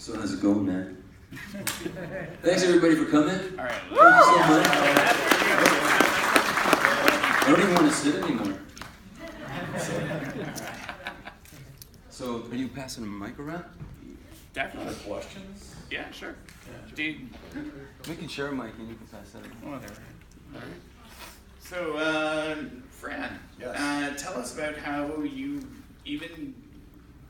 So how's it going, man? Thanks everybody for coming. All right. Thank you so much. I don't even want to sit anymore. So, are you passing the mic around? Definitely. Questions? Yeah, sure. Dude. We can share a mic and you can pass that around. Whatever. All right. So, Fran, Yes. tell us about how you even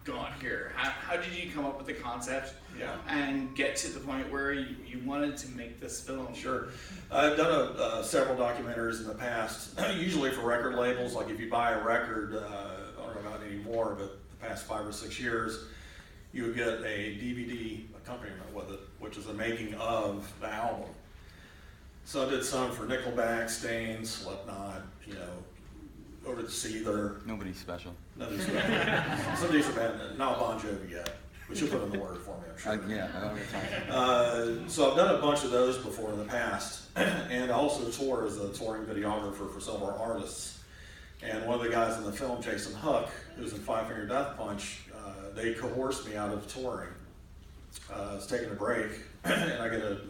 got here. How did you come up with the concept? Yeah. And get to the point where you wanted to make this film? Sure. I've done several documentaries in the past, usually for record labels. Like if you buy a record, I don't know about anymore, but the past 5 or 6 years, you would get a DVD accompaniment with it, which is a making of the album. So I did some for Nickelback, Stain, Slipknot, over to Seether. Nobody's special. Nobody's special. Some decent band, not Bon Jovi yet, but you'll put in the word for me, I'm sure. Yeah, I don't have time. So I've done a bunch of those before in the past, and I also tour as a touring videographer for some of our artists. And one of the guys in the film, Jason Hook, who's in Five Finger Death Punch, they coerced me out of touring. I was taking a break, and I get an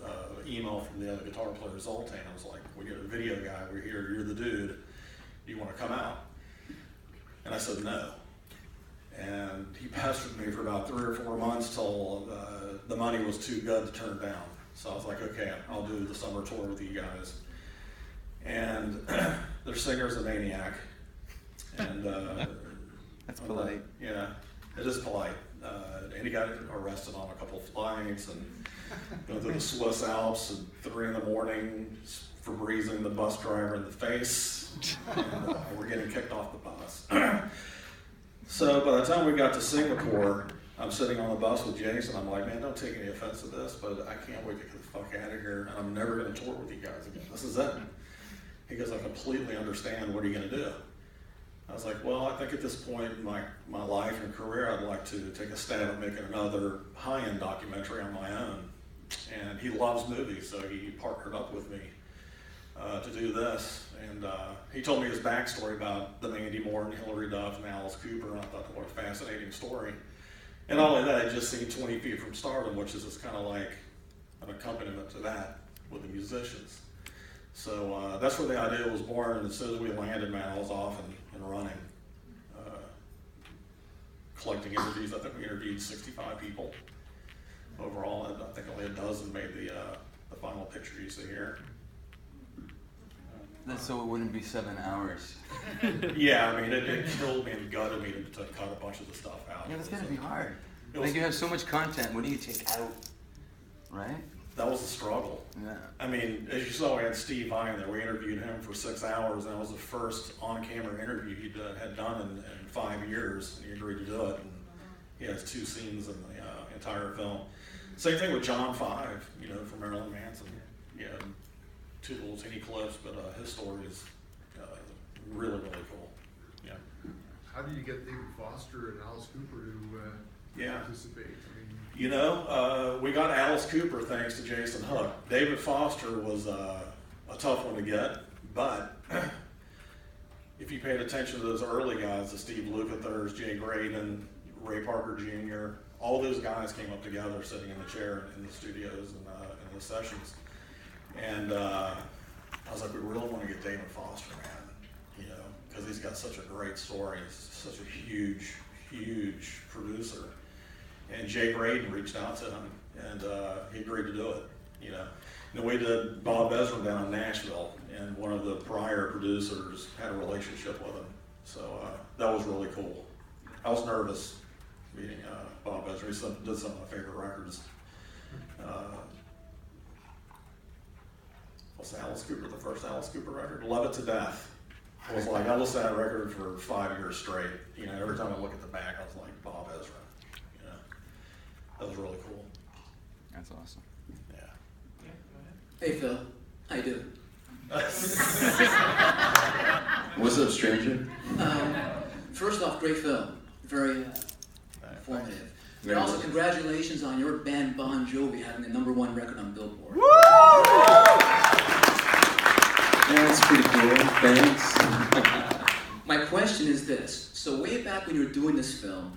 email from the other guitar player, Zoltan. I was like, we get a video guy, we're here, you're the dude, do you want to come out? And I said no. And he pestered me for about 3 or 4 months till the money was too good to turn down. So I was like, okay, I'll do the summer tour with you guys. And their singer's a maniac. And That's polite. Yeah, it is polite. And he got arrested on a couple of flights and going through the Swiss Alps at 3 in the morning for breezing the bus driver in the face. And, we're getting kicked off the bus. So by the time we got to Singapore, I'm sitting on the bus with Jason. I'm like, man, don't take any offense to this, but I can't wait to get the fuck out of here. And I'm never going to tour with you guys again. This is it. He goes, I completely understand. What are you going to do? I was like, well, I think at this point in my life and career, I'd like to take a stab at making another high-end documentary on my own. And he loves movies, so he partnered up with me to do this. And he told me his backstory about the Mandy Moore and Hilary Duff and Alice Cooper, and I thought, what a fascinating story. And not only that, I'd just seen 20 Feet from Stardom, which is kind of like an accompaniment to that with the musicians. So that's where the idea was born, and as soon as we landed, man, I was off and running, collecting interviews. I think we interviewed 65 people overall, and I think only a dozen made the final picture you see here. So it wouldn't be 7 hours. Yeah, I mean, it killed me and gutted me to cut a bunch of the stuff out. Yeah, that's gotta be hard. Like you have so much content, what do you take out, right? That was a struggle. Yeah. I mean, as you saw, we had Steve Vai there. We interviewed him for 6 hours, and that was the first on-camera interview he had done in 5 years, and he agreed to do it. And he has 2 scenes in the entire film. Same thing with John 5, from Marilyn Manson. Yeah, 2 little teeny clips, but his story is really, really cool. Yeah. How do you get David Foster and Alice Cooper to participate? I mean, we got Alice Cooper thanks to Jason Hook. David Foster was a tough one to get, but if you paid attention to those early guys, the Steve Lukather's, Jay Graydon, Ray Parker Jr., all those guys came up together sitting in the chair in the studios and in the sessions. And I was like, we really want to get David Foster, man, because he's got such a great story. He's such a huge, huge producer. And Jay Graydon reached out to him, and he agreed to do it. And we did Bob Ezrin down in Nashville, and one of the prior producers had a relationship with him. So that was really cool. I was nervous meeting Bob Ezrin. He did some of my favorite records. Was Alice Cooper the first Alice Cooper record? Love It to Death. I was like, I listened to that record for 5 years straight. Every time I look at the back, I was like, Bob Ezrin. That was really cool. That's awesome. Yeah. Hey Phil, how you doing? What's up, stranger? First off, great film. Very informative. And also, congratulations on your band Bon Jovi having the #1 record on Billboard. Woo! Yeah, that's pretty cool. Thanks. My question is this. So way back when you were doing this film,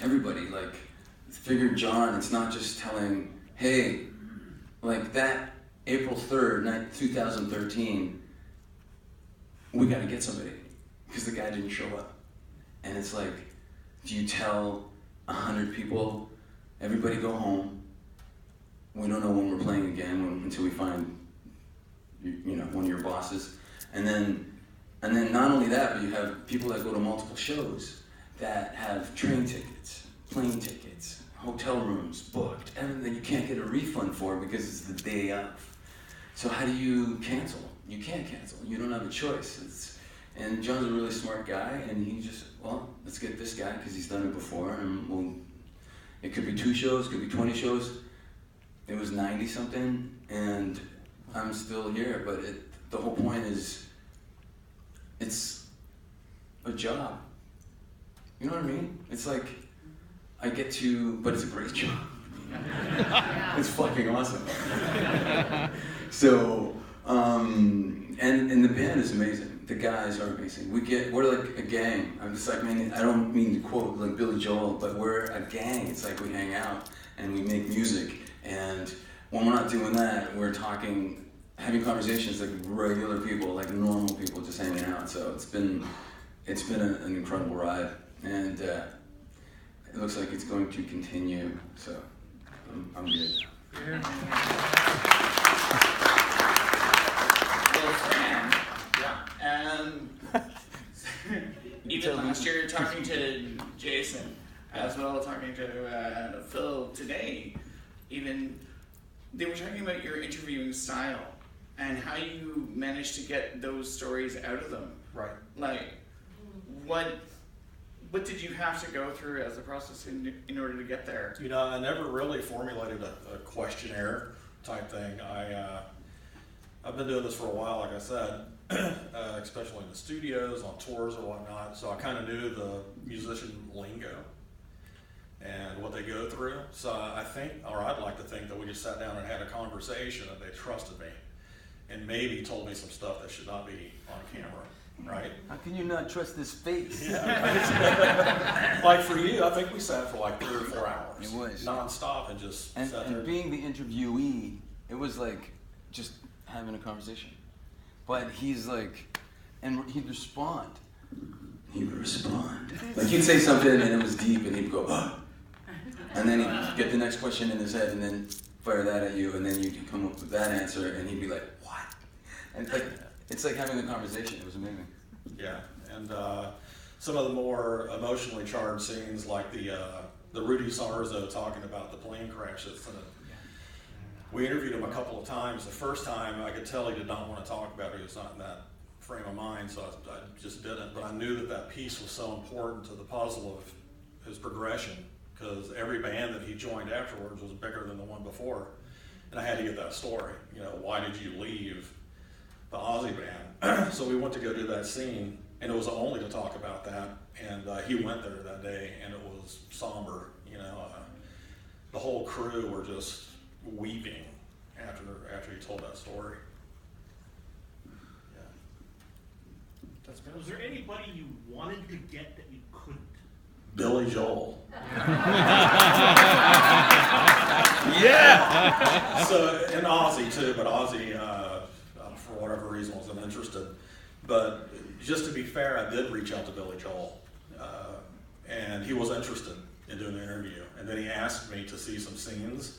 everybody, like, figured John, it's not just telling, hey, like that April 3rd, 2013, we got to get somebody, because the guy didn't show up. And it's like, do you tell 100 people, everybody go home, we don't know when we're playing again until we find, one of your bosses. And then not only that, but you have people that go to multiple shows that have train tickets, plane tickets, hotel rooms booked, everything you can't get a refund for because it's the day of. So how do you cancel? You can't cancel. You don't have a choice. And John's a really smart guy, and he just, well, let's get this guy because he's done it before, and it could be 2 shows, it could be 20 shows. It was 90 something, and I'm still here. But the whole point is, it's a job. You know what I mean? It's like, I get to, but it's a great job. It's fucking awesome. So, and the band is amazing. The guys are amazing. We're like a gang. I'm just like, man, I don't mean to quote like Billy Joel, but we're a gang. It's like we hang out and we make music. And when we're not doing that, we're having conversations like regular people, like normal people just hanging out. So it's been an incredible ride. And it looks like it's going to continue. So I'm good. Well, Fran, even last year talking to Jason, as well as talking to Phil today, even they were talking about your interviewing style and how you managed to get those stories out of them. Right. Like, what did you have to go through as a process in order to get there? I never really formulated a questionnaire type thing. I've been doing this for a while, like I said, especially in the studios, on tours or whatnot, so I kind of knew the musician lingo and what they go through. So I'd like to think that we just sat down and had a conversation and they trusted me and maybe told me some stuff that should not be on camera. Right? How can you not trust this face? Yeah, like for you, I think we sat for like 3 or 4 hours. It was non-stop and just sat there. And being the interviewee, it was like just having a conversation. But he's like, and he'd respond. He would respond. Like he'd say something and it was deep and he'd go, oh. And then he'd get the next question in his head and then fire that at you and then you could come up with that answer and he'd be like, what? And it's like having a conversation. It was amazing. Yeah, and some of the more emotionally charged scenes, like the Rudy Sarzo talking about the plane crashes. We interviewed him a couple of times. The first time, I could tell he did not want to talk about it. He was not in that frame of mind, so I just didn't. But I knew that piece was so important to the puzzle of his progression, because every band that he joined afterwards was bigger than the one before. And I had to get that story. Why did you leave the Ozzy band? So we went to go do that scene, and it was only to talk about that. And he went there that day, and it was somber. The whole crew were just weeping after he told that story. Yeah. That's Was there anybody you wanted to get that you couldn't? Billy Joel. Yeah. So, and Ozzy too, but Ozzy, for whatever reason, wasn't interested. But just to be fair, I did reach out to Billy Joel, and he was interested in doing an interview. And then he asked me to see some scenes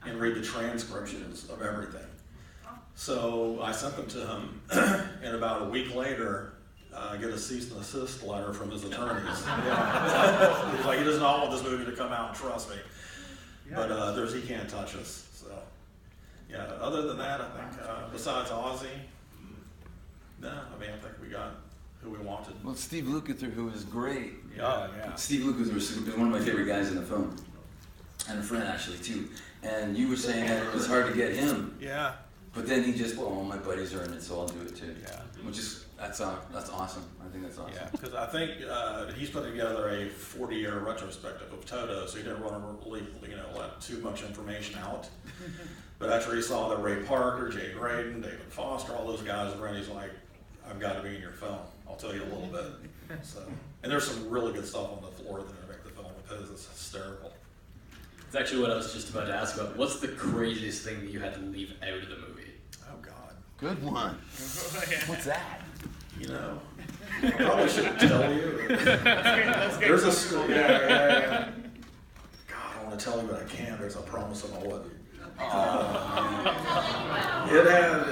and read the transcriptions of everything. So I sent them to him, and about a week later, I get a cease and desist letter from his attorneys. Yeah. He's like, he does not want this movie to come out, and trust me. But he can't touch us. So, yeah. Other than that, I think besides Ozzy, no. I think we got who we wanted. Well, Steve Lukather, who was great. Yeah. Steve Lukather was one of my favorite guys in the film, and a friend actually too. And you were saying that it was hard to get him. Yeah. But then he just, all my buddies are in it, so I'll do it too. Yeah. Which is, that's awesome. I think that's awesome. Yeah, because I think he's put together a 40-year retrospective of Toto, so he didn't want to really, let too much information out. But after he saw that Ray Parker, Jay Graydon, David Foster, all those guys around, he's like, I've got to be in your film. I'll tell you a little bit. So, and there's some really good stuff on the floor that make the film with It's hysterical. It's actually what I was just about to ask about. What's the craziest thing that you had to leave out of the movie? Oh, God. Good one. What's that? You know, I probably shouldn't tell you. That's good. There's a story. Yeah. God, I want to tell you, but I can't. There's a promise and I wouldn't.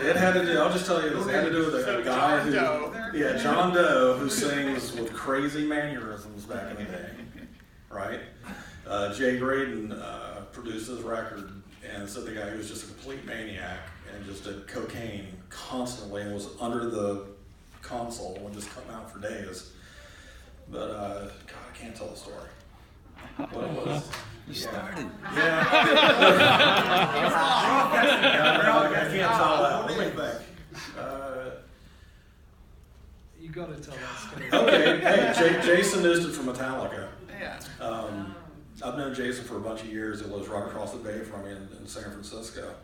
It had to do. I'll just tell you this. It had to do with a guy who, John Doe, who sings with crazy mannerisms back in the day, right? Jay Graydon produced his record, and so the guy who was just a complete maniac and just did cocaine constantly and was under the console and would just come out for days. But God, I can't tell the story. What it was? You started. Yeah. I can't tell that. Let me think. You gotta tell that story. Okay. Hey, Jason Newsted from Metallica. Yeah. I've known Jason for a bunch of years. He lives right across the bay from me in San Francisco.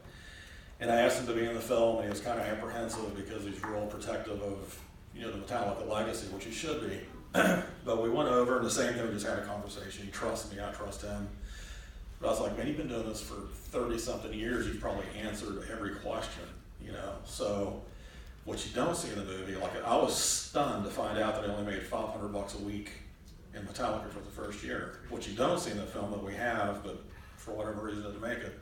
And I asked him to be in the film, and he was kind of apprehensive because he's real protective of, the Metallica legacy, which he should be. But we went over, and the same thing, we just had a conversation. He trusts me, I trust him. But I was like, man, you've been doing this for 30-something years. You've probably answered every question, So what you don't see in the movie, I was stunned to find out that I only made $500 a week in Metallica for the first year. What you don't see in the film that we have, but for whatever reason didn't make it,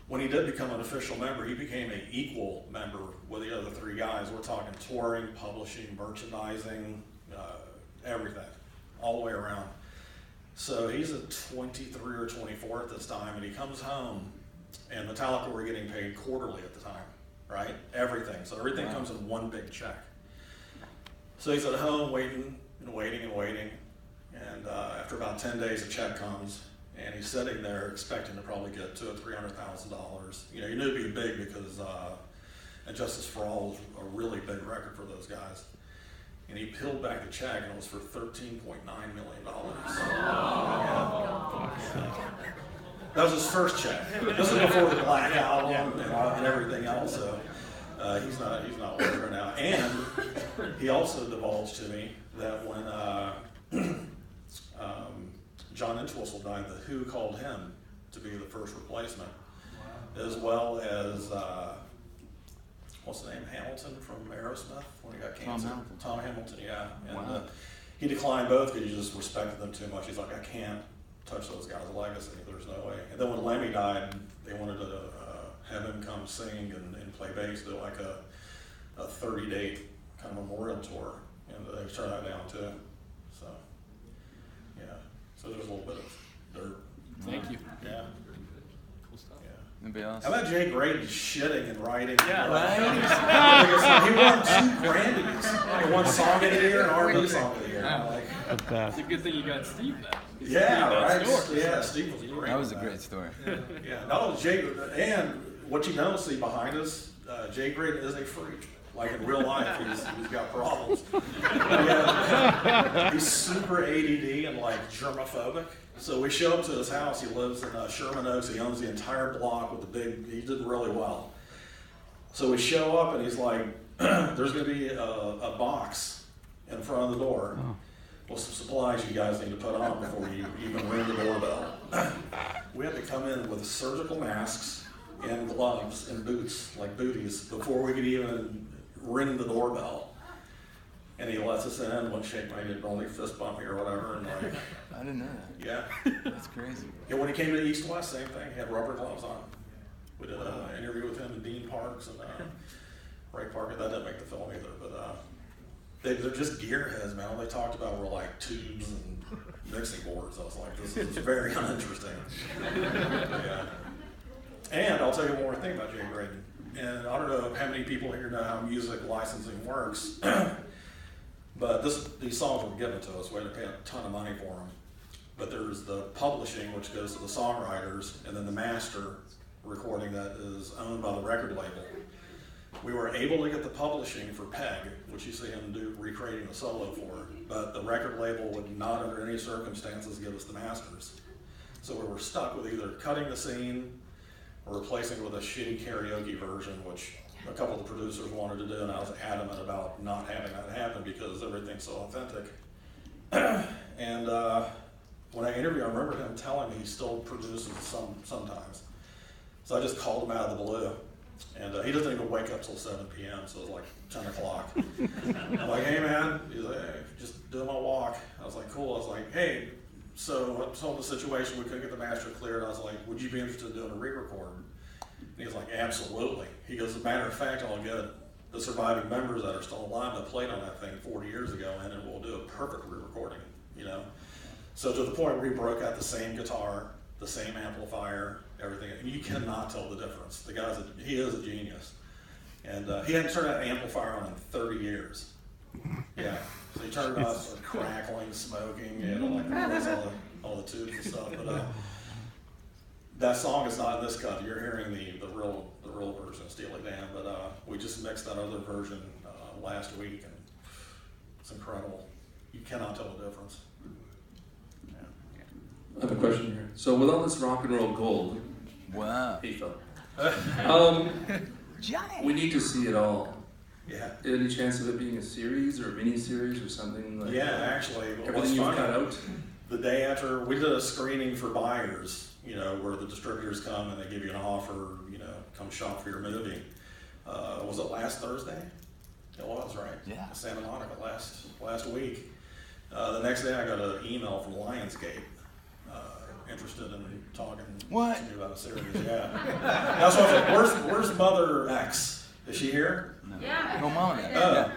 when he did become an official member, he became an equal member with the other three guys. We're talking touring, publishing, merchandising, everything, all the way around. So he's at 23 or 24 at this time, and he comes home, and Metallica were getting paid quarterly at the time, right? Everything. So everything comes in one big check. So he's at home waiting, and after about 10 days, a check comes. And he's sitting there expecting to probably get $200,000 or $300,000. He knew it'd be big because And Justice for All was a really big record for those guys. And he peeled back the check, and it was for $13.9 million. That was his first check. This is before the Black Album and everything else. So he's not working now. And he also divulged to me that when John Entwistle died, The Who called him to be the first replacement, as well as, what's the name, Hamilton from Aerosmith when he got cancer? Tom Hamilton, yeah. And he declined both because he just respected them too much. He's like, I can't touch those guys' legacy. There's no way. And then when Lemmy died, they wanted to have him come sing and play bass, do like a 30-day kind of memorial tour. And they turned that down too. So, yeah. So there's a little bit of dirt. Thank you. Yeah. Cool stuff. Yeah. Anybody else? How about Jay Graydon shitting and writing? Yeah, right. He won 2 Grammys. He won Song of the Year and R&B Song of the Year. Wow. It's a good thing you got Steve then. Yeah, right. Yeah, Steve was great. That was a great story. Yeah. Not only Jay, and what you don't see behind us, Jay Graydon is a freak. Like in real life, he's got problems. Yeah, he's super ADD and like germophobic. So we show up to his house. He lives in Sherman Oaks. He owns the entire block with the big. He did really well. So we show up and he's like, "There's going to be a box in front of the door with some supplies you guys need to put on before you even ring the doorbell." We had to come in with surgical masks and gloves and boots, like booties, before we could even ring the doorbell. And he lets us in, won't shake my hand, only fist bump me or whatever. And like, I didn't know that. yeah. That's crazy. And when he came to East West, same thing. He had rubber gloves on. We did an interview with him in Dean Parks and Ray Parker. That didn't make the film either, but they're just gearheads, man. All they talked about were like tubes and mixing boards. I was like, this is very uninteresting. Yeah. And I'll tell you one more thing about Jay Graydon. And I don't know how many people here know how music licensing works, but these songs were given to us. We had to pay a ton of money for them. But there's the publishing, which goes to the songwriters, and then the master recording that is owned by the record label. We were able to get the publishing for Peg, which you see him recreating the solo for, but the record label would not under any circumstances give us the masters. So we were stuck with either cutting the scene or replacing it with a shitty karaoke version, which a couple of the producers wanted to do, and I was adamant about not having that happen because everything's so authentic. And when I interviewed, I remember him telling me he still produces sometimes. So I just called him out of the blue. And he doesn't even wake up till 7 p.m., so it was like 10 o'clock. I'm like, hey man, he's like, hey, just doing my walk. I was like, cool. I was like, hey, so I told him the situation, we couldn't get the master cleared. I was like, would you be interested in doing a re-record? And he was like, absolutely. He goes, as a matter of fact, I'll get the surviving members that are still alive that played on that thing 40 years ago, and then we'll do a perfect re-recording, you know? So to the point where he broke out the same guitar, the same amplifier, everything. And you cannot tell the difference. The guy's he is a genius. And he hadn't turned that amplifier on in 30 years. Yeah. So he turned it on, started crackling, smoking, all the tubes and stuff. But that song is not in this cut. You're hearing the real version of Steely Dan. But we just mixed that other version last week, and it's incredible. You cannot tell the difference. I have a question here. So with all this rock and roll gold, wow, hey Phil, we need to see it all. Yeah. Any chance of it being a series or a mini-series or something like? Yeah, actually, everything you've cut out. The day after, we did a screening for buyers, you know, where the distributors come and they give you an offer, you know, come shop for your movie. Was it last Thursday? It was, right? Yeah. Santa Monica last week. The next day I got an email from Lionsgate. Interested in talking to me about a series, yeah. That's what I was like, where's Mother X? Is she here? No. Yeah. No, Mama.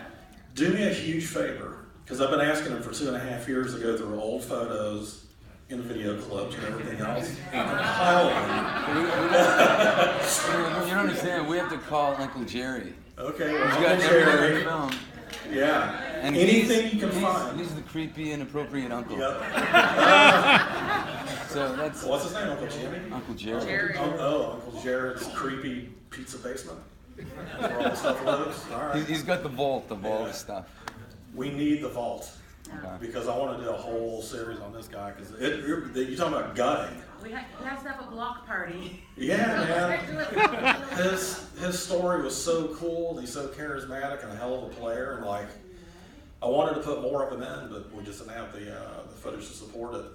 Do me a huge favor, because I've been asking him for 2.5 years to go through old photos, in video clips and everything else, and compile them. You don't understand, we have to call Uncle Jerry. Okay, well, Uncle Jerry. Film. Yeah. And anything you can find. He's the creepy, inappropriate uncle. Yep. So that's. What's his name? Uncle Jimmy? Uncle Jerry. Uncle Jared's creepy pizza basement. Where all the stuff lives. All right. He's got the vault of all the stuff. We need the vault because I want to do a whole series on this guy because you're talking about gutting. We have to have a block party. Yeah, man. His story was so cool. He's so charismatic and a hell of a player. And like, I wanted to put more of him in, but we just didn't have the footage to support it.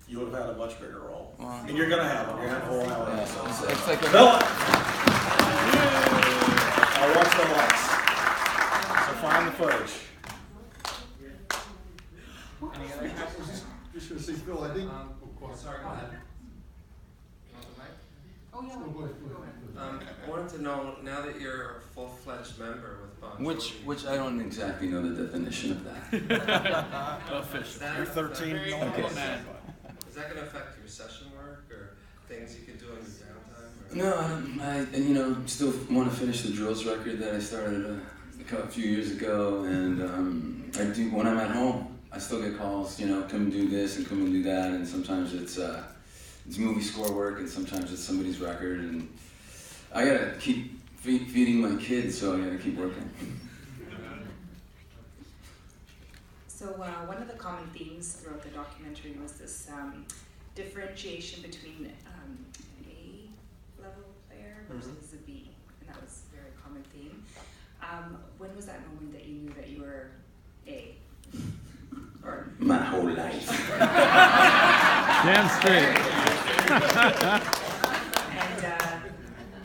You would have had a much bigger role. And you're gonna have one. You're gonna have a whole hour episode. It's like I'll watch the lights. So find the footage. Any other questions? Just gonna say, Phil, I think. Sorry, go ahead. Oh yeah. Go ahead. I wanted to know, now that you're a full-fledged member with Bon Jovi. Which I don't exactly know the definition of that. Official. You're 13. Okay. Okay. Is that going to affect your session work or things you can do in your downtime? No, I still want to finish the Drills record that I started a few years ago, and I do when I'm at home. I still get calls, come do this and come and do that, and sometimes it's movie score work, and sometimes it's somebody's record, and I gotta keep feeding my kids, so I gotta keep working. So one of the common themes throughout the documentary was this differentiation between an A-level player versus a B, and that was a very common theme. When was that moment that you knew that you were A? Or my whole life. Damn straight.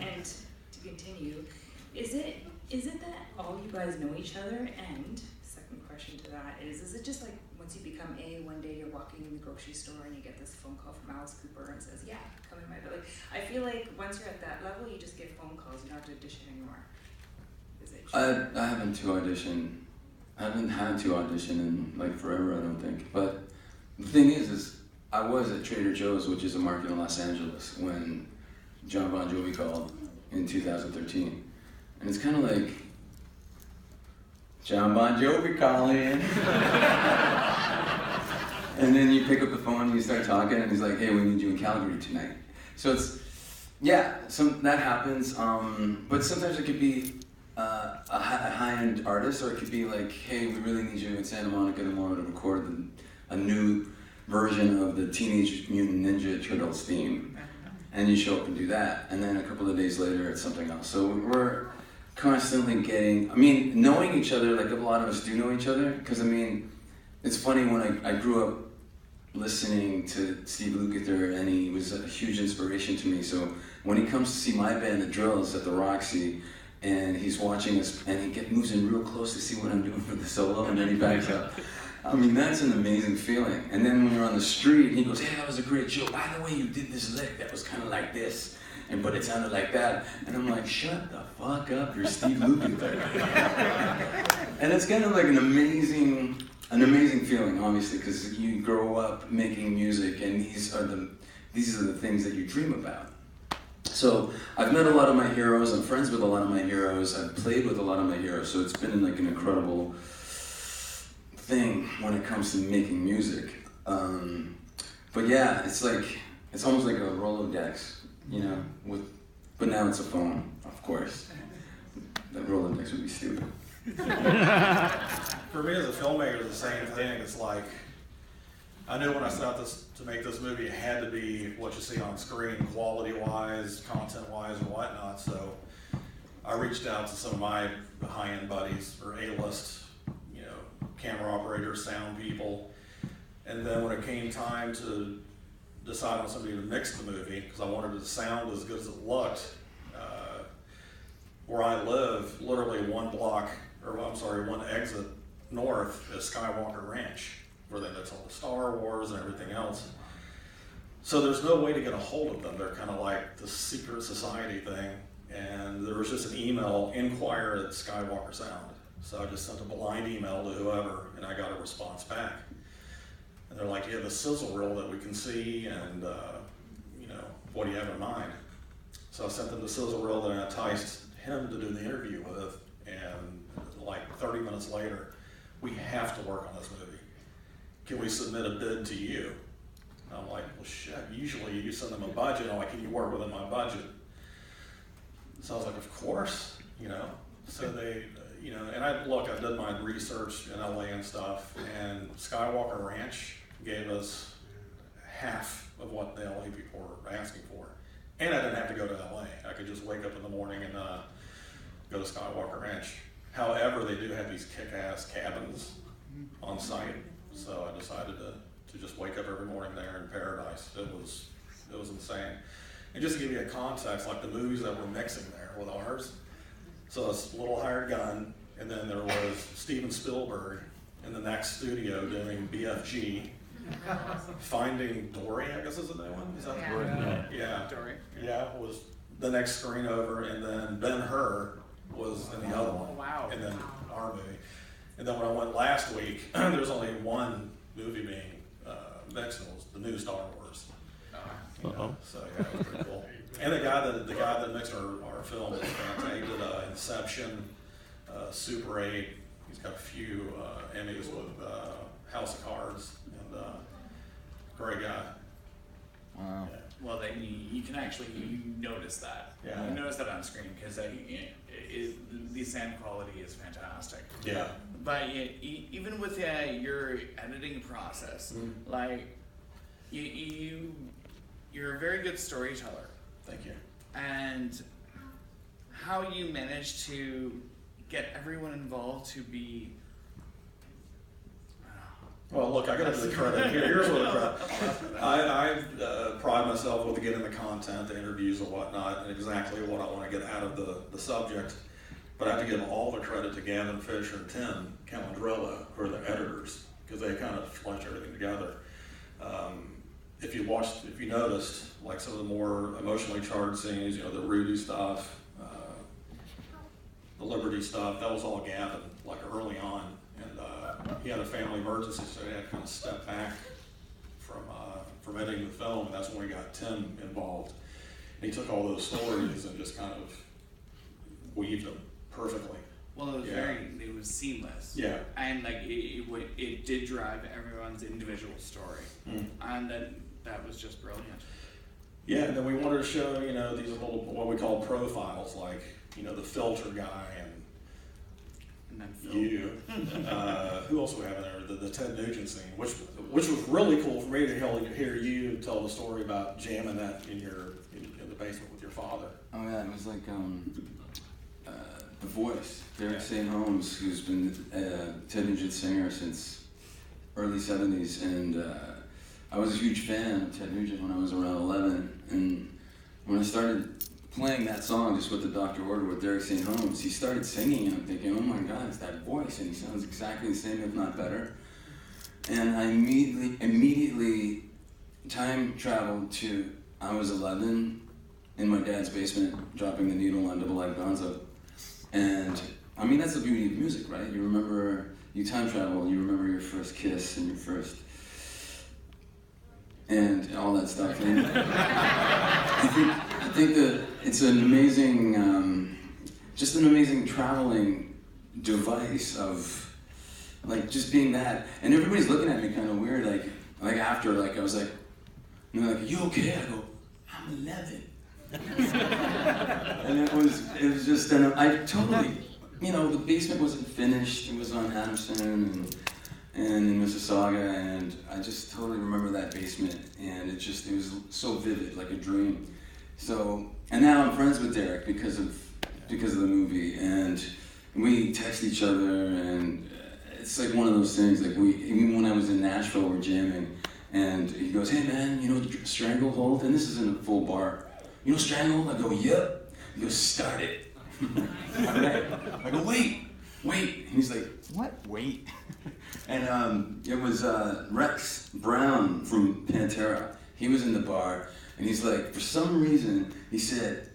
And to continue, is it that all you guys know each other? And second question to that is it just like once you become A, one day you're walking in the grocery store and you get this phone call from Alice Cooper and says, yeah, come in my building. I feel like once you're at that level, you just get phone calls. You don't have to audition anymore. Is it true? I haven't had to audition in forever, I don't think. But the thing is I was at Trader Joe's, which is a market in Los Angeles, when John Bon Jovi called in 2013. And it's kind of like, John Bon Jovi calling. And then you pick up the phone and you start talking and he's like, hey, we need you in Calgary tonight. So that happens. But sometimes it could be a high-end artist, or it could be like, hey, we really need you in Santa Monica tomorrow to record a new version of the Teenage Mutant Ninja Turtles theme. And you show up and do that. And then a couple of days later, it's something else. So we're constantly knowing each other, like a lot of us do know each other, because it's funny, when I grew up listening to Steve Lukather, and he was a huge inspiration to me. So when he comes to see my band, The Drills, at the Roxy, and he's watching us, and he moves in real close to see what I'm doing for the solo, and then he backs up. I mean, that's an amazing feeling. And then when we're on the street, he goes, "Hey, that was a great joke. By the way, you did this lick that was kind of like this, but it sounded like that." And I'm like, "Shut the fuck up, you're Steve Lukather." And it's kind of like an amazing feeling, obviously, because you grow up making music, and these are the things that you dream about. So I've met a lot of my heroes. I'm friends with a lot of my heroes. I've played with a lot of my heroes. So it's been like an incredible thing when it comes to making music. But yeah, it's almost like a Rolodex, you know. But now it's a phone, of course. That Rolodex would be stupid. For me as a filmmaker, the same thing. It's like, I knew when I set out to make this movie, it had to be what you see on screen, quality-wise, content-wise, and whatnot. So I reached out to some of my high-end buddies, or A-list, you know, camera operators, sound people. And then when it came time to decide on somebody to mix the movie, because I wanted it to sound as good as it looked, where I live, literally one exit north is Skywalker Ranch, where they mix all the Star Wars and everything else. So there's no way to get a hold of them. They're kind of like the secret society thing. And there was just an email, inquire at Skywalker Sound. So I just sent a blind email to whoever, and I got a response back. And they're like, "You have a sizzle reel that we can see, and you know, what do you have in mind?" So I sent them the sizzle reel that I enticed him to do the interview with, and like 30 minutes later, "We have to work on this movie. Can we submit a bid to you?" And I'm like, "Well, shit, usually you send them a budget." I'm like, "Can you work within my budget?" So I was like, "Of course," you know. So they, you know, and I did my research in LA and stuff, and Skywalker Ranch gave us half of what the LA people were asking for. And I didn't have to go to LA. I could just wake up in the morning and go to Skywalker Ranch. However, they do have these kick-ass cabins on site. So I decided to just wake up every morning there in paradise. It was insane. And just to give you a context, like the movies that we're mixing there with ours, so it's a little hired gun, and then there was Steven Spielberg in the next studio doing BFG, Finding Dory, I guess is the new one. Is that yeah. Dory. Yeah, was the next screen over, and then Ben-Hur was in the other one. Wow. And then our movie. And then when I went last week, there was only one movie being mixed, and it was the new Star Wars. You know, so yeah, it was pretty cool. And the guy that mixed our film is fantastic. He did Inception, Super 8. He's got a few Emmys with House of Cards, and great guy. Wow. Yeah. Well, then you can actually notice that. Yeah. You notice that on screen because the sound quality is fantastic. Yeah. But even with your editing process, like you're a very good storyteller. Thank you. And how you manage to get everyone involved to be. Well, look, I got to give the credit. Here's what I pride myself with getting the content, the interviews and whatnot, and exactly what I want to get out of the subject. But I have to give all the credit to Gavin Fisher and Tim Calandrella, who are the editors, because they kind of flesh everything together. If you noticed, like some of the more emotionally charged scenes, you know, the Rudy stuff, the Liberty stuff, that was all Gavin, like early on. And he had a family emergency, so he had to kind of step back from editing the film, and that's when we got Tim involved. And he took all those stories and just kind of weaved them perfectly. Well, it was seamless. Yeah. And like it did drive everyone's individual story, and that was just brilliant. Yeah, and then we wanted to show, you know, these little what we call profiles, like, you know, the filter guy and then you. Who else we have in there? The Ted Nugent scene, which was really cool for me to hear you tell the story about jamming that in the basement with your father. Oh yeah, it was like The Voice. Derek St. Holmes, who's been Ted Nugent's singer since early 70s, and I was a huge fan of Ted Nugent when I was around 11, and when I started playing that song just with the Dr. Order with Derek St. Holmes, he started singing, and I'm thinking, oh my God, it's that voice, and he sounds exactly the same, if not better. And I immediately time traveled to, I was 11 in my dad's basement, dropping the needle on Double Like Gonzo. And I mean, that's the beauty of music, right? You remember, you time travel, you remember your first kiss and your first, and all that stuff. And I think that it's an amazing, just an amazing traveling device of, like, just being that. And everybody's looking at me kind of weird, like after, like, I was like, and they're like, you okay? I go, I'm 11. And it was just, and I totally, you know, the basement wasn't finished. It was on Adamson and in Mississauga, and I just totally remember that basement, and it was so vivid, like a dream. So, and now I'm friends with Derek because of the movie, and we text each other, and it's like one of those things, like even when I was in Nashville, we're jamming, and he goes, hey man, you know Stranglehold? And this isn't a full bar. You know Stranglehold? I go, yep. He goes, start it. All right. I go, wait. And he's like, what? Wait. And it was Rex Brown from Pantera. He was in the bar, and he's like, for some reason, he said,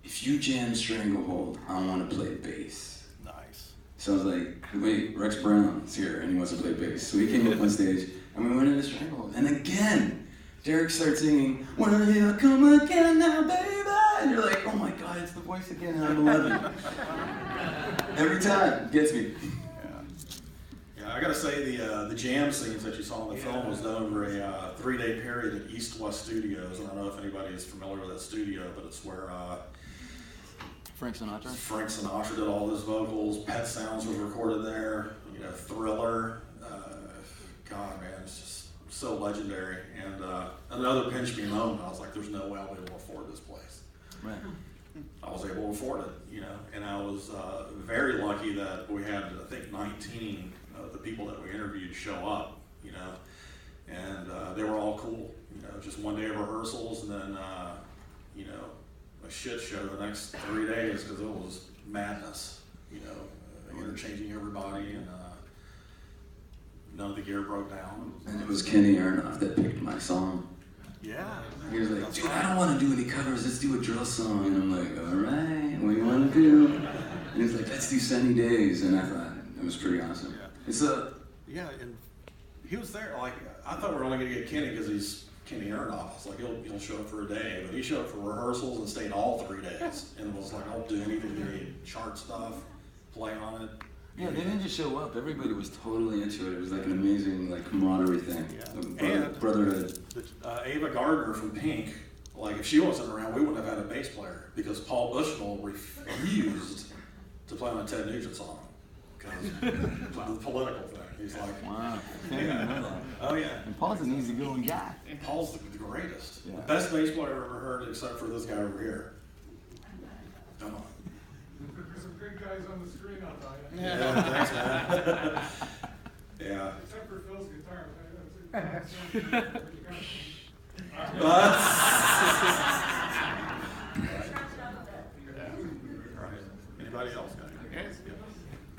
if you jam Stranglehold, I want to play bass. Nice. So I was like, wait, Rex Brown's here, and he wants to play bass. So he came up on stage, and we went into Stranglehold. And again, Derek starts singing, when you come again now, baby. And you're like, oh my God, it's the voice again, and I'm 11. Every time, gets me. Yeah, I gotta say the jam scenes that you saw in the film was done over a 3-day period at East West Studios. And I don't know if anybody is familiar with that studio, but it's where Frank Sinatra did all his vocals. Pet Sounds was recorded there. You know, Thriller. God, man, it's just so legendary. And another pinch me moment. I was like, there's no way I'll be able to afford this place. Right. I was able to afford it, you know, and I was very lucky that we had, I think, 19 of the people that we interviewed show up, you know, and they were all cool, you know, just one day of rehearsals, and then, you know, a shit show the next 3 days because it was madness, you know, interchanging everybody, and none of the gear broke down. And it was Kenny Aronoff that picked my song. Yeah. He was like, dude, I don't want to do any covers, let's do a drill song. And I'm like, all right, what do you want to do? And he's like, let's do Sunny Days. And I thought, it was pretty awesome. It's yeah, and he was there, like, I thought we were only going to get Kenny because he's Kenny Aronoff. I was like, he'll show up for a day, but he showed up for rehearsals and stayed all 3 days. And was like, I'll do anything you need, chart stuff, play on it. Yeah, they didn't just show up. Everybody was totally into it. It was like an amazing, like, camaraderie thing. Yeah. And brotherhood. Ava Gardner from Pink, like, if she wasn't around, we wouldn't have had a bass player because Paul Bushnell refused to play on a Ted Nugent song because of the political thing. He's like, wow. Yeah. Oh yeah. And Paul's an easygoing guy. Paul's the greatest. Yeah. The best bass player I've ever heard, except for this guy over here. Come on. There's some good guys on the screen, I'll tell you. Yeah, thanks, man. Yeah. Except for Phil's guitar. Anybody else?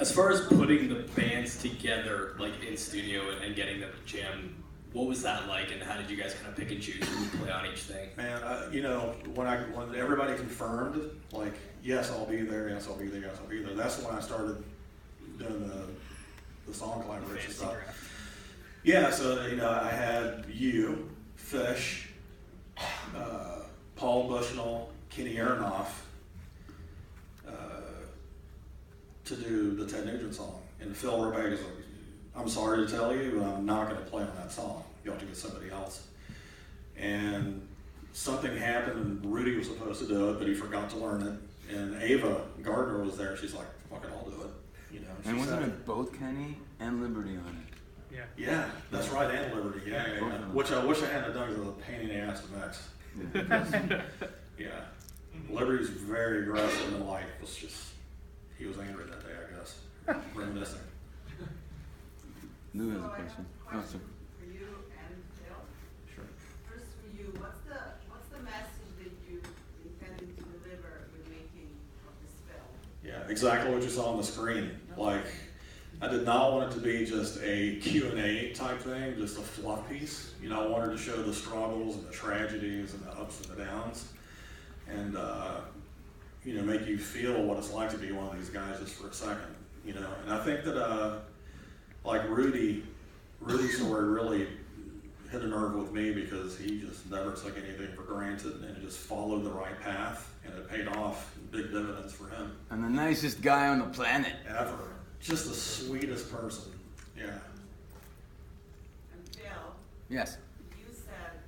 As far as putting the bands together, like in studio and getting them to jam, what was that like, and how did you guys kind of pick and choose who would play on each thing? Man, you know, when everybody confirmed, like, yes, I'll be there, yes, I'll be there, yes, I'll be there. That's when I started doing the song collaboration stuff. Yeah, so, you know, I had you, Fish, Paul Bushnell, Kenny Aronoff, to do the Ted Nugent song. And Phil Rebecca's like, I'm sorry to tell you, but I'm not going to play on that song. You'll have to get somebody else. And something happened, and Rudy was supposed to do it, but he forgot to learn it. And Ava Gardner was there. She's like, "Fuck it, I'll do it." You know. And wasn't it both Kenny and Liberty on it? Yeah. Yeah, that's right, and Liberty. Yeah. Which I wish I hadn't done because it was a pain in the ass to mix. Yeah. Liberty's very aggressive, and life was just. He was angry that day, I guess. Reminiscing. Lou has a question. Oh, sir. For you and Phil, exactly what you saw on the screen. Like, I did not want it to be just a Q&A type thing, just a fluff piece. You know, I wanted to show the struggles and the tragedies and the ups and the downs, and you know, make you feel what it's like to be one of these guys just for a second. You know, and I think that like Rudy's story really hit a nerve with me because he just never took anything for granted and just followed the right path, and it paid off big dividends for him. And the nicest guy on the planet. Ever. Just the sweetest person. Yeah. And Phil. Yes. You said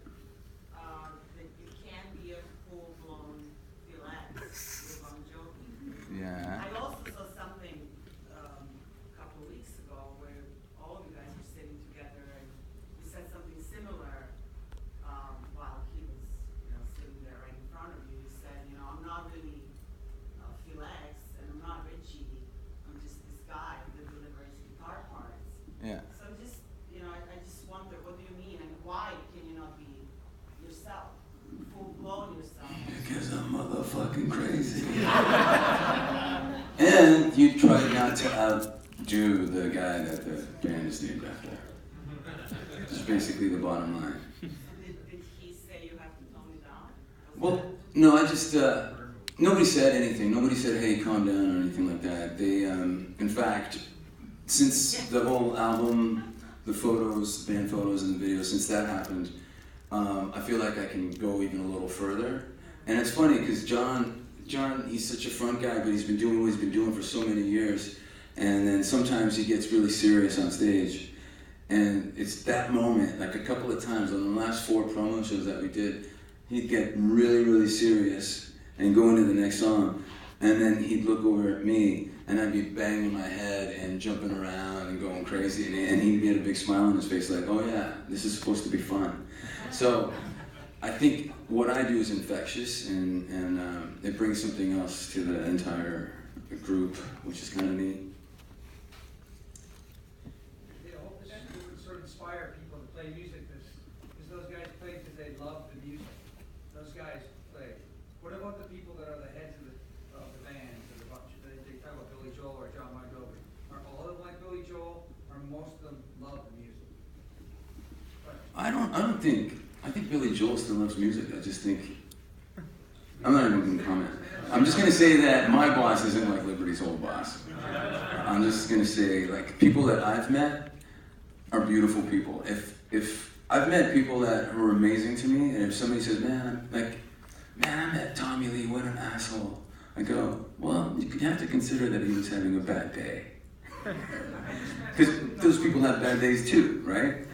that you can't be a full-blown Philex with Bon Jovi. Yeah. I also saw something a couple of weeks ago where all of you guys were sitting together and you said something similar while he was, you know, sitting there right in front of you. You said, you know, I'm not really Philex and I'm not Richie. I'm just this guy that delivers guitar parts. Yeah. So just, you know, I just wonder, what do you mean and why can you not be yourself, full-blown yourself? Because I'm motherfucking crazy. And you try not to outdo the guy that the band is named after. It's basically the bottom line. Did he say you have to tone it down? Well, no, I just, nobody said anything. Nobody said, hey, calm down or anything like that. They, in fact, since the whole album, the photos, band photos and the videos, since that happened, I feel like I can go even a little further. And it's funny because John, he's such a front guy, but he's been doing what he's been doing for so many years. And then sometimes he gets really serious on stage. And it's that moment, like a couple of times on the last 4 promo shows that we did, he'd get really, really serious and go into the next song. And then he'd look over at me and I'd be banging my head and jumping around and going crazy. And he'd get a big smile on his face like, oh yeah, this is supposed to be fun. So I think what I do is infectious and it brings something else to the entire group, which is kind of neat. I hope this would sort of inspire people to play music because those guys play because they love the music. Those guys play. What about the people that are the heads of the bands or the bunch? They talk about Billy Joel or John Bon Jovi. Are all of them like Billy Joel, or most of them love the music? I think Billy Joel still loves music. I just think, I'm not even going to comment. I'm just going to say that my boss isn't like Liberty's old boss. I'm just going to say, like, people that I've met are beautiful people. If I've met people that were amazing to me, and if somebody says, man, I met Tommy Lee, what an asshole. I go, well, you have to consider that he was having a bad day. Because those people have bad days too, right?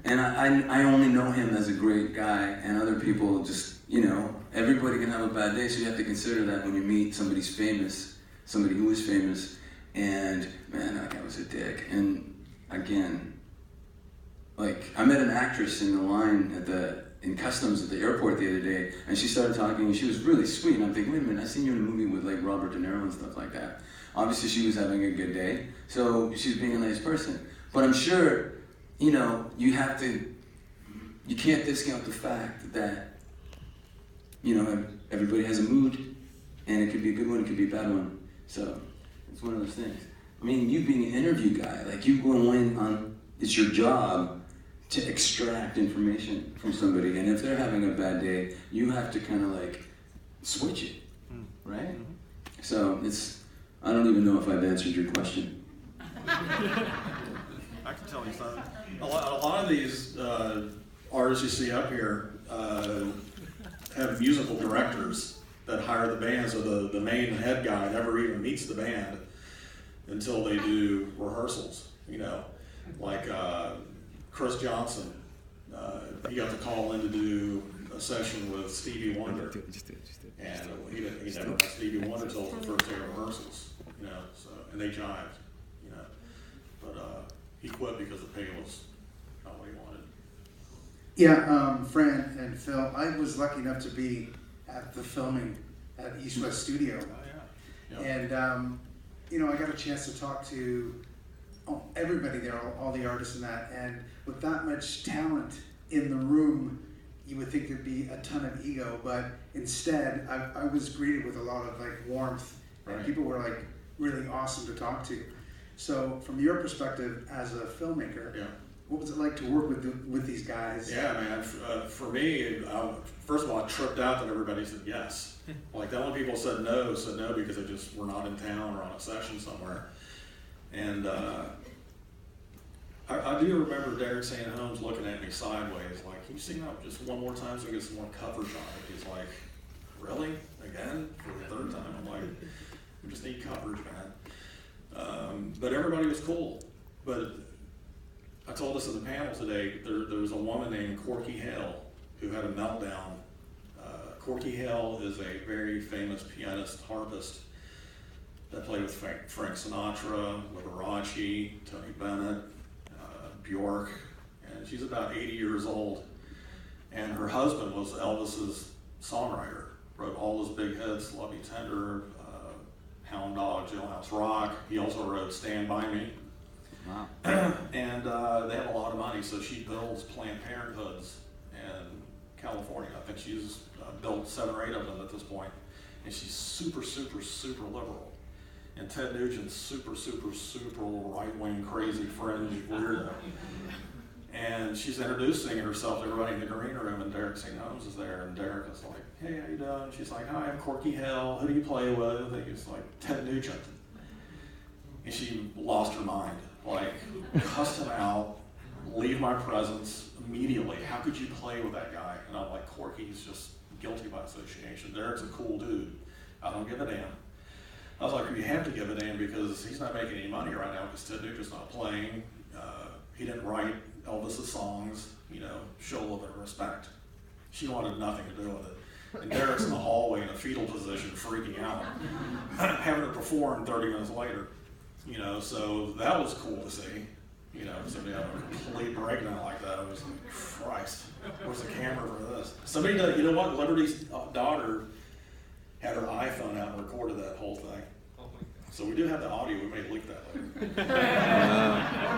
And I only know him as a great guy, and other people just, you know, everybody can have a bad day, so you have to consider that when you meet somebody who is famous, and man, that guy was a dick. And again, like, I met an actress in the line in customs at the airport the other day, and she started talking, and she was really sweet, and I'm thinking, wait a minute, I've seen you in a movie with like Robert De Niro and stuff like that. Obviously she was having a good day, so she's being a nice person. But I'm sure, you know, you can't discount the fact that, you know, everybody has a mood, and it could be a good one, it could be a bad one. So, it's one of those things. I mean, you being an interview guy, like you going on, it's your job to extract information from somebody, and if they're having a bad day, you have to kind of like switch it, right? So, I don't even know if I've answered your question. I can tell you something. A lot of these artists you see up here have musical directors that hire the band, so the main head guy never even meets the band until they do rehearsals, you know. Like Chris Johnson, he got the call in to do a session with Stevie Wonder, and he never met Stevie Wonder until the first day of rehearsals, you know, so, and they jived, you know, but he quit because the pay was not what he wanted. Yeah, Fran and Phil, I was lucky enough to be at the filming at East West Studio. Oh, yeah. Yep. And, you know, I got a chance to talk to everybody there, all the artists and that, and with that much talent in the room, you would think there'd be a ton of ego, but instead, I was greeted with a lot of like warmth, and people were like really awesome to talk to. So from your perspective as a filmmaker, what was it like to work with these guys? Yeah, man. For me, first of all, I tripped out that everybody said yes. Like the only people said no because they just were not in town or on a session somewhere. And I do remember Derek St. Holmes looking at me sideways, like, "Can you sing that just one more time so we get some more coverage on it?" He's like, "Really? Again? For the third time?" I'm like, "We just need coverage, man." But everybody was cool. But I told us in the panel today, there was a woman named Corky Hale who had a meltdown. Corky Hale is a very famous pianist, harpist that played with Frank Sinatra, Liberace, Tony Bennett, Bjork, and she's about 80 years old. And her husband was Elvis's songwriter, wrote all his big hits, Love You Tender, Hound Dog, Jailhouse Rock. He also wrote Stand By Me. Wow. And they have a lot of money, so she builds Planned Parenthoods in California. I think she's built 7 or 8 of them at this point. And she's super, super, super liberal. And Ted Nugent's super, super, super right-wing, crazy, fringe weirdo. And she's introducing herself to everybody in the green room, and Derek St. Holmes is there, and Derek is like, "Hey, how you doing?" She's like, "Hi, I'm Corky Hale. Who do you play with?" And he's like, "Ted Nugent." And she lost her mind, like, cussed him out, leave my presence immediately. How could you play with that guy? And I'm like, Corky's just guilty by association. Derek's a cool dude. I don't give a damn. I was like, you have to give a damn because he's not making any money right now because Ted Nugent's not playing. He didn't write Elvis's songs, you know, show a little bit of respect. She wanted nothing to do with it. And Derek's in the hallway in a fetal position, freaking out, having to perform 30 minutes later. You know, so that was cool to see. You know, somebody have a complete breakdown like that. I was like, Christ, where's the camera for this? Somebody, you know what? Liberty's daughter had her iPhone out and recorded that whole thing. So we do have the audio. We may leak that later. What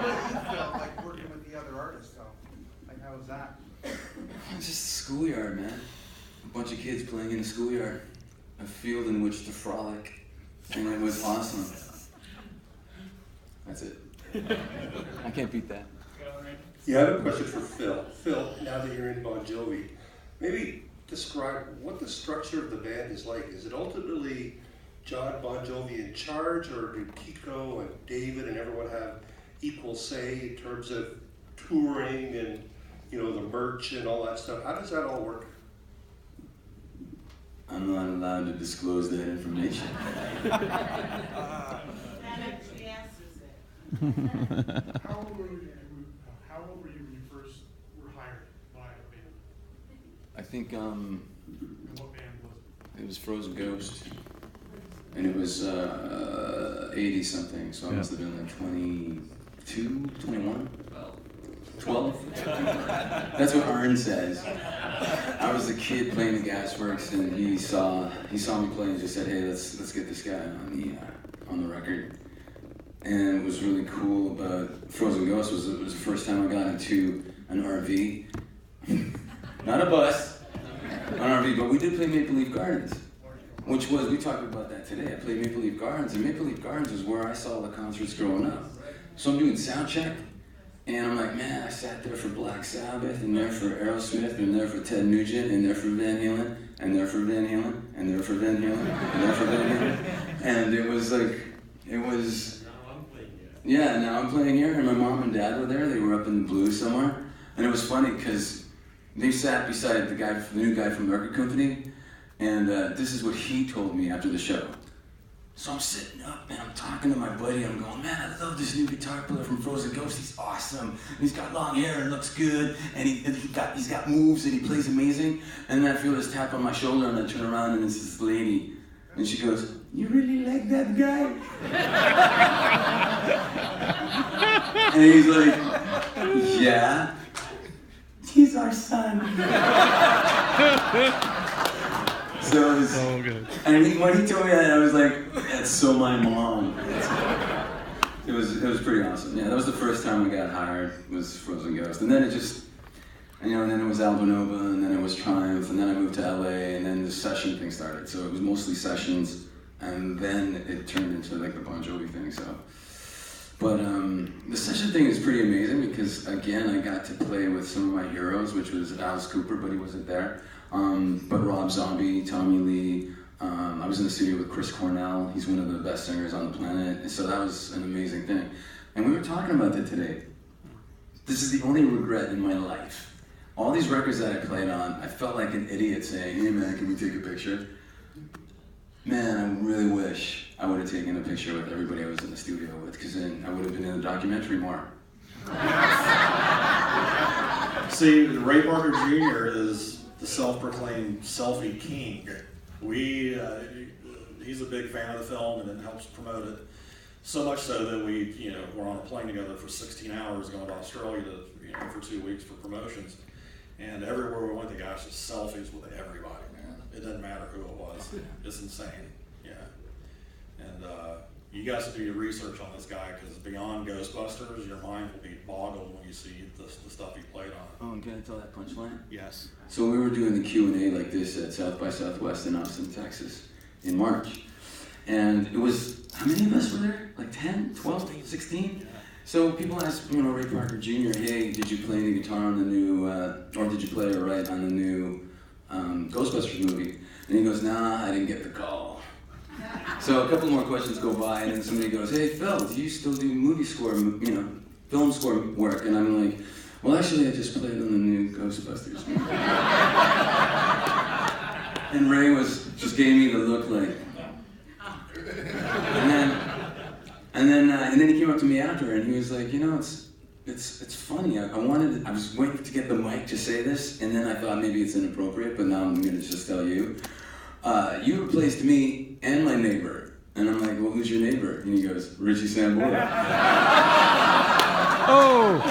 about you felt like working with the other artists, though? Like, how was that? It's just a schoolyard, man. A bunch of kids playing in a schoolyard. A field in which to frolic. And it was awesome. That's it. I can't beat that. Yeah, I have a question for Phil. Phil, now that you're in Bon Jovi, maybe describe what the structure of the band is like. Is it ultimately John Bon Jovi in charge, or do Kiko and David and everyone have equal say in terms of touring and, you know, the merch and all that stuff? How does that all work? I'm not allowed to disclose that information. That actually answers it. How old were you when you first were hired by a band? I think And what band was it? it was Frozen Ghost. And it was 80 something, so I must have been like 22, 21? 12? That's what Arn says. I was a kid playing the Gasworks, and he saw me play and just said, "Hey, let's get this guy on the record." And it was really cool about Frozen Ghost was it was the first time I got into an RV, not a bus, an RV, but we did play Maple Leaf Gardens. Which was, we talked about that today. I played Maple Leaf Gardens, and Maple Leaf Gardens is where I saw the concerts growing up. So I'm doing sound check, and I'm like, man, I sat there for Black Sabbath, and there for Aerosmith, and there for Ted Nugent, and there for Van Halen, and there for Van Halen, and there for Van Halen, and there for Van Halen. And it was like, yeah, now I'm playing here, and my mom and dad were there. They were up in the blues somewhere. And it was funny, because they sat beside the new guy from the record company, and this is what he told me after the show. So I'm sitting up and I'm talking to my buddy. I'm going, man, I love this new guitar player from Frozen Ghost. He's awesome. He's got long hair and looks good. And he's got moves and he plays amazing. And then I feel this tap on my shoulder and I turn around and it's this lady. And she goes, "You really like that guy?" And he's like, "Yeah, he's our son." So it was, and when he told me that, I was like, "That's so my mom." It was pretty awesome. Yeah, that was the first time I got hired, was Frozen Ghost, and then it just, and then it was Albinova, and then it was Triumph, and then I moved to LA, and then the session thing started. So it was mostly sessions, and then it turned into like the Bon Jovi thing. So, but the session thing is pretty amazing because again, I got to play with some of my heroes, which was Alice Cooper, but he wasn't there. But Rob Zombie, Tommy Lee. I was in the studio with Chris Cornell. He's one of the best singers on the planet, and so that was an amazing thing. And we were talking about that today. This is the only regret in my life. All these records that I played on, I felt like an idiot saying, "Hey man, can we take a picture?" Man, I really wish I would have taken a picture with everybody I was in the studio with, because then I would have been in the documentary more. See, Ray Parker Jr. is the self-proclaimed selfie king. He's a big fan of the film and then helps promote it. So much so that we, were on a plane together for 16 hours going to Australia for 2 weeks for promotions. And everywhere we went, the guys just selfies with everybody, man. It doesn't matter who it was. It's insane. Yeah. And you guys have to do your research on this guy, because beyond Ghostbusters, your mind will be boggled when you see the stuff he played on. Oh, and can I tell that punchline? Yes. So we were doing the Q&A like this at South by Southwest in Austin, Texas in March. And it was, how many of us were there? Like 10, 12, 16? So people asked, Ray Parker Jr., hey, did you play any guitar on the new, or did you play or write on the new Ghostbusters movie? And he goes, nah, I didn't get the call. So a couple more questions go by, and then somebody goes, hey, Phil, do you still do movie score, film score work? And I'm like, well, actually, I just played on the new Ghostbusters movie. And Ray just gave me the look like, and then he came up to me after, and he was like, it's funny. I was waiting to get the mic to say this, and then I thought maybe it's inappropriate, but now I'm gonna just tell you. You replaced me and my neighbor. And I'm like, well, who's your neighbor? And he goes, Richie Sambora. Oh!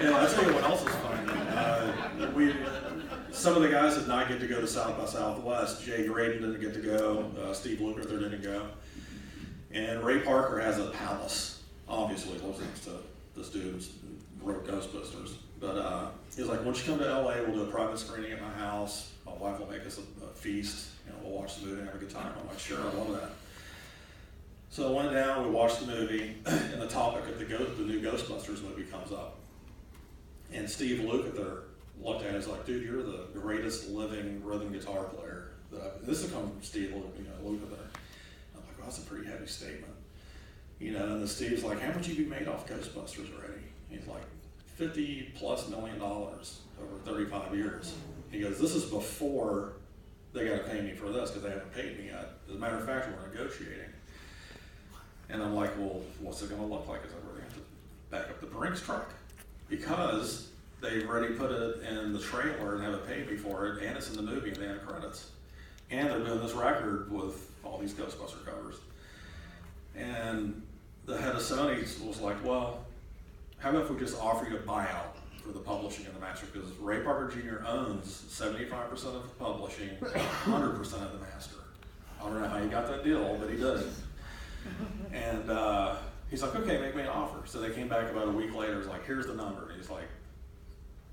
Yeah, I'll tell you what else is funny. Some of the guys did not get to go to South by Southwest. Jay Graydon didn't get to go. Steve Lukather didn't go. And Ray Parker has a palace. Obviously, lives next to this dude who wrote Ghostbusters. But he's like, once you come to LA, we'll do a private screening at my house. My wife will make us a feast. We'll watch the movie and have a good time. I'm like, sure, I love that. So I went down, we watched the movie, and the topic of the new Ghostbusters movie comes up. And Steve Lukather looked at it and was like, dude, you're the greatest living rhythm guitar player. This has come from Steve Lukather. I'm like, well, that's a pretty heavy statement. And then Steve's like, how much have you made off Ghostbusters already? He's like, $50+ million over 35 years. He goes, this is before they got to pay me for this, because they haven't paid me yet. As a matter of fact, we're negotiating. And I'm like, well, what's it going to look like? Is I really have to back up the Brinks truck? Because they've already put it in the trailer and haven't paid me for it, and it's in the movie and the end credits. And they're doing this record with all these Ghostbuster covers. And the head of Sony was like, well, how about if we just offer you a buyout for the publishing of the master? Because Ray Parker Jr. owns 75% of the publishing, 100% of the master. I don't know how he got that deal, but he did. And he's like, okay, make me an offer. So they came back about a week later. He's like, here's the number. And he's like,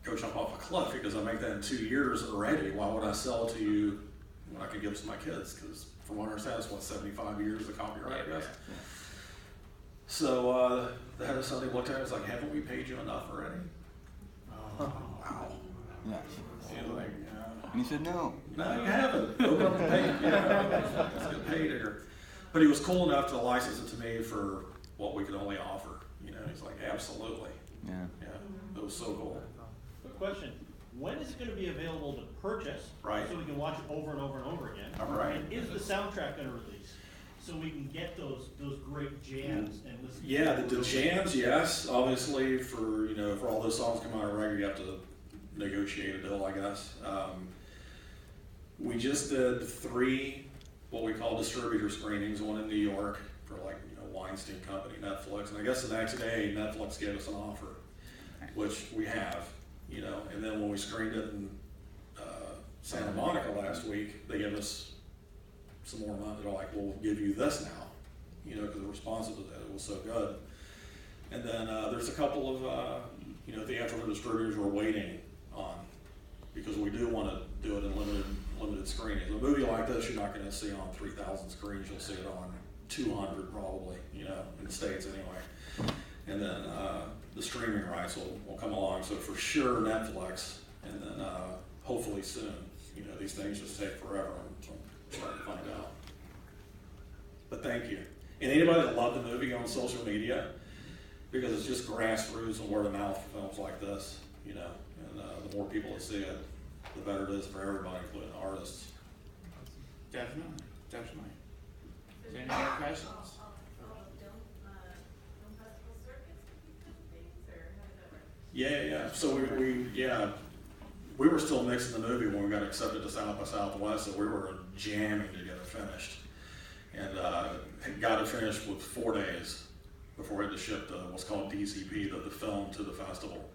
go jump off a cliff, because I make that in 2 years already. Why would I sell it to you when I could give it to my kids? Because from what I understand, it's 75 years of copyright, I guess. So the head of Sony looked at it and was like, haven't we paid you enough already? Oh, wow. Yeah. Like, and he said, no. No, you haven't. Open up the page. Let's get paid here. But he was cool enough to license it to me for what we could only offer. He's like, absolutely. Yeah. Yeah. It was so cool. Quick question. When is it going to be available to purchase? Right. So we can watch it over and over and over again. All right. And is the soundtrack going to release? So we can get those great jams and listen. Yeah, the jams, yes. Obviously, for all those songs come out of record, you have to negotiate a deal, I guess. We just did 3 what we call distributor screenings, one in New York for Weinstein Company, Netflix, and I guess the next day Netflix gave us an offer, which we have, and then when we screened it in Santa Monica last week, they gave us some more money. They're like, we'll give you this now, because the response to that was so good. And then there's a couple of theatrical distributors we're waiting on, because we do want to do it in limited screenings. A movie like this, you're not going to see on 3,000 screens. You'll see it on 200 probably, you know, in the States anyway. And then the streaming rights will come along. So for sure Netflix, and then hopefully soon. You know, these things just take forever. I'm starting to find out. But thank you. And anybody that loved the movie on social media, because it's just grassroots and word of mouth for films like this, you know, and the more people that see it, the better it is for everybody, including the artists. Definitely. Is there any other questions? Yeah. So we were still mixing the movie when we got accepted to South by Southwest, so we were jamming to get it finished. And got it finished with 4 days before we had to ship what's called DCP, the film, to the festival.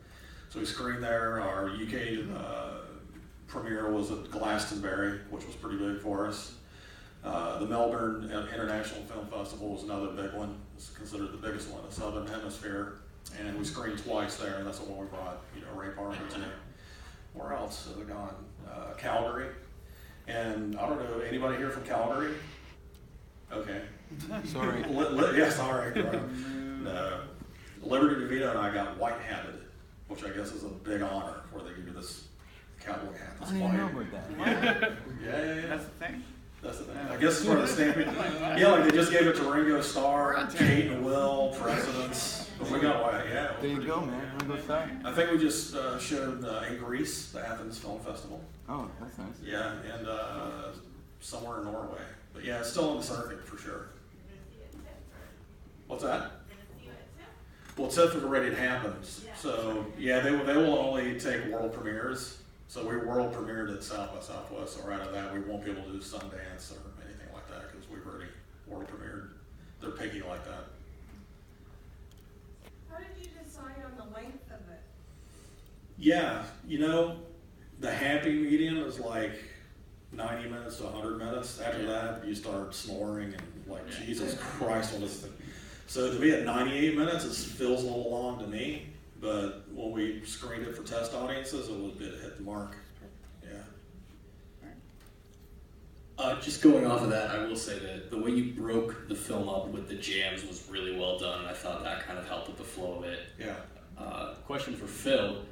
So we screened there. Our UK premiere was at Glastonbury, which was pretty big for us. The Melbourne International Film Festival was another big one. It's considered the biggest one in the Southern Hemisphere. And we screened twice there, and that's the one we brought, you know, Ray Parker to. Where else have we gone? Calgary. And I don't know, anybody here from Calgary? Okay. Sorry. Yeah, sorry. No. Liberty DeVito and I got white-hatted, which I guess is a big honor, where they give you this cowboy hat. I don't even know about that. Yeah. That's the thing? That's the thing. I guess it's part of the stamping. Yeah, like they just gave it to Ringo Starr, Kate and Will, presidents. But we got white, yeah. There you go, man. Ringo Starr. I think we just showed in Greece, the Athens Film Festival. Oh, that's nice. Yeah, and somewhere in Norway. But yeah, it's still on the circuit for sure. What's that? Well, TIFF is already happens. So yeah, they will only take world premieres. So we world premiered at South by Southwest. So right out of that, we won't be able to do Sundance or anything like that because we've already world premiered. They're picky like that. How did you decide on the length of it? Yeah, you know, the happy medium is like 90 minutes to 100 minutes. After that, you start snoring and like, Jesus Christ, what is this? So to be at 98 minutes, it feels a little long to me. But when we screened it for test audiences, it hit the mark. Yeah. Just going off of that, I will say that the way you broke the film up with the jams was really well done. I thought that kind of helped with the flow of it. Yeah. Question for Phil.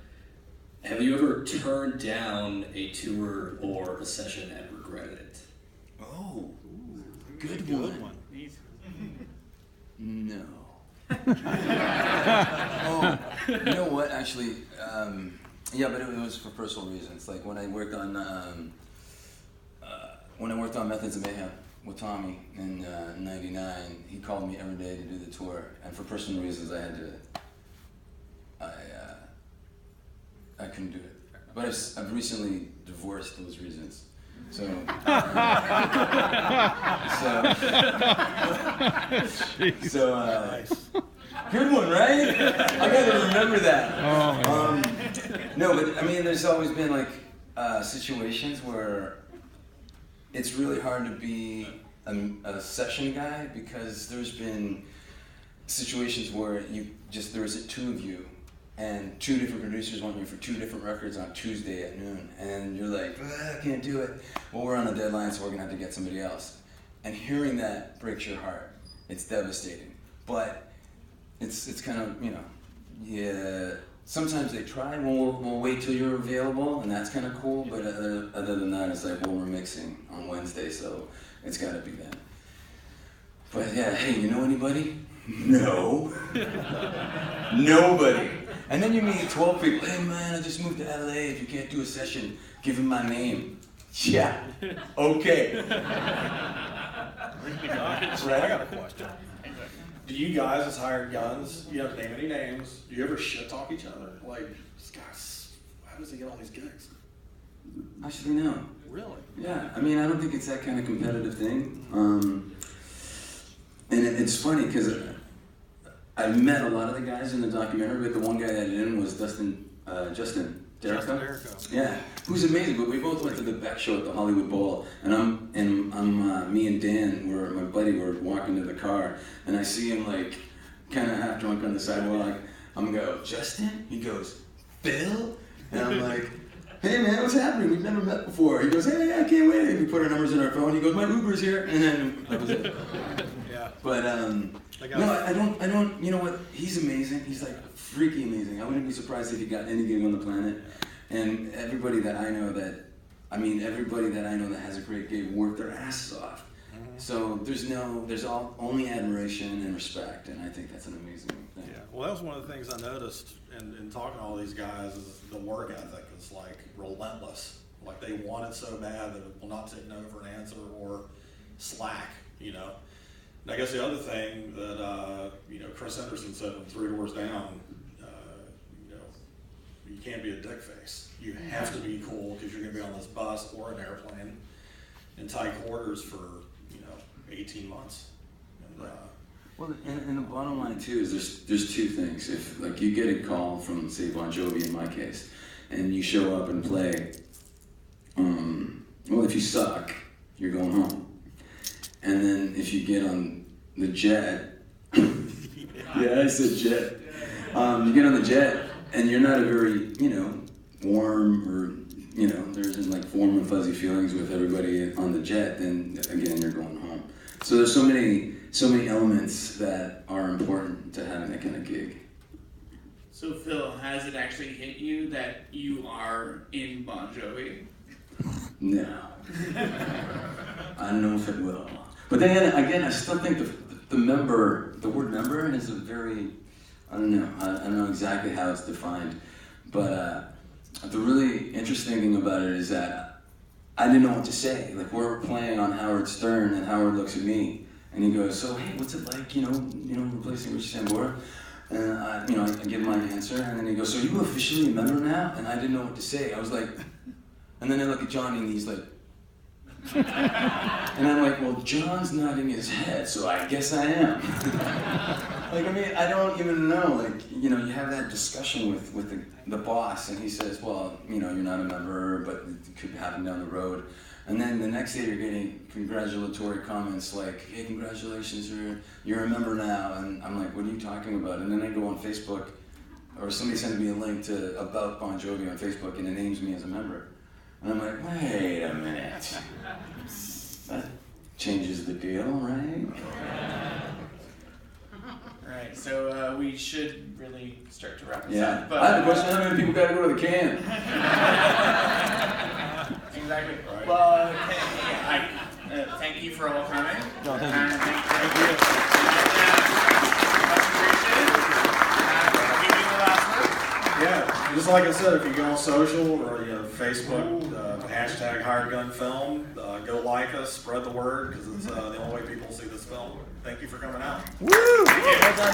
Have you ever turned down a tour or a session and regretted it? Oh, good one. No. Oh, you know what? Actually, yeah, but it was for personal reasons. Like when I worked on Methods of Mayhem with Tommy in '99, he called me every day to do the tour, and for personal reasons, I had to. I couldn't do it. But I've recently divorced those reasons. So, good one, right? I gotta remember that. No, but I mean, there's always been like situations where it's really hard to be a session guy because there's been situations where there's two of you. And two different producers want you for two different records on Tuesday at noon. And you're like, I can't do it. Well, we're on a deadline, so we're gonna have to get somebody else. And hearing that breaks your heart. It's devastating. But it's kind of, you know, yeah, sometimes they try, we'll wait till you're available, and that's kind of cool. But other than that, it's like, well, we're mixing on Wednesday, so it's gotta be then. But yeah, hey, you know anybody? No. Nobody. And then you meet 12 people. Hey man, I just moved to LA. If you can't do a session, give him my name. Yeah. Okay. Right? I got a question. Do you guys as hired guns, you don't have to name any names, do you ever shit talk each other? Like, this guy's, how does he get all these gigs? Actually, no. Really? Yeah. I mean, I don't think it's that kind of competitive thing. And it's funny because I've met a lot of the guys in the documentary, but the one guy that I did in was Justin Derrico. Yeah, who's amazing. But we both went to the Beck show at the Hollywood Bowl, and me and Dan, my buddy, were walking to the car, and I see him like kind of half drunk on the sidewalk. I'm go, Justin? He goes, Phil? And I'm like, hey man, what's happening? We've never met before. He goes, hey, I can't wait. We put our numbers in our phone. He goes, my Uber's here, and then that was it. Yeah. But no, I don't. You know what? He's amazing. He's like freaky amazing. I wouldn't be surprised if he got any gig on the planet. And everybody that I know that has a great gig worked their asses off. So there's only admiration and respect, and I think that's an amazing thing. Yeah, well, that was one of the things I noticed in talking to all these guys is the work ethic is like relentless. Like they want it so bad that it will not take no for an answer or slack, you know. And I guess the other thing that Chris Henderson said from 3 Doors Down, you can't be a dick face. You have to be cool because you're going to be on this bus or an airplane in tight quarters for 18 months. And, well, and the bottom line too is there's two things. If like you get a call from say Bon Jovi in my case, and you show up and play, well if you suck, you're going home. And then if you get on the jet, yeah I said jet. You get on the jet and you're not a very warm or there's like warm and fuzzy feelings with everybody on the jet, then again you're going home. So there's so many elements that are important to having that kind of gig. So Phil, has it actually hit you that you are in Bon Jovi? No. I don't know if it will. But then again, I still think the word member is a very, I don't know exactly how it's defined, but the really interesting thing about it is that I didn't know what to say. Like we're playing on Howard Stern, and Howard looks at me and he goes, "So hey, what's it like? Replacing Richie Sambora?" And I give my answer, and then he goes, "So are you officially a member now?" And I didn't know what to say. I was like, and then I look at Johnny, and he's like, and I'm like, well, John's nodding his head, so I guess I am. I don't even know. You have that discussion with the boss, and he says, well, you're not a member, but it could happen down the road. And then the next day you're getting congratulatory comments like, hey, congratulations, you're a member now. And I'm like, what are you talking about? And then I go on Facebook, or somebody sends me a link to About Bon Jovi on Facebook, and it names me as a member. And I'm like, wait a minute. That changes the deal, right? Alright, so we should really start to wrap this Yeah. up. But I have a question, how many people gotta go to the can? Exactly. Right. Well, thank you for all coming. No, thank you. Thank you. Much appreciated. Give me the last word. Yeah, just like I said, if you go on social or Facebook, hashtag Hired Gun Film, go like us, spread the word, because it's the only way people see this film. Thank you for coming out. Woo! Well done,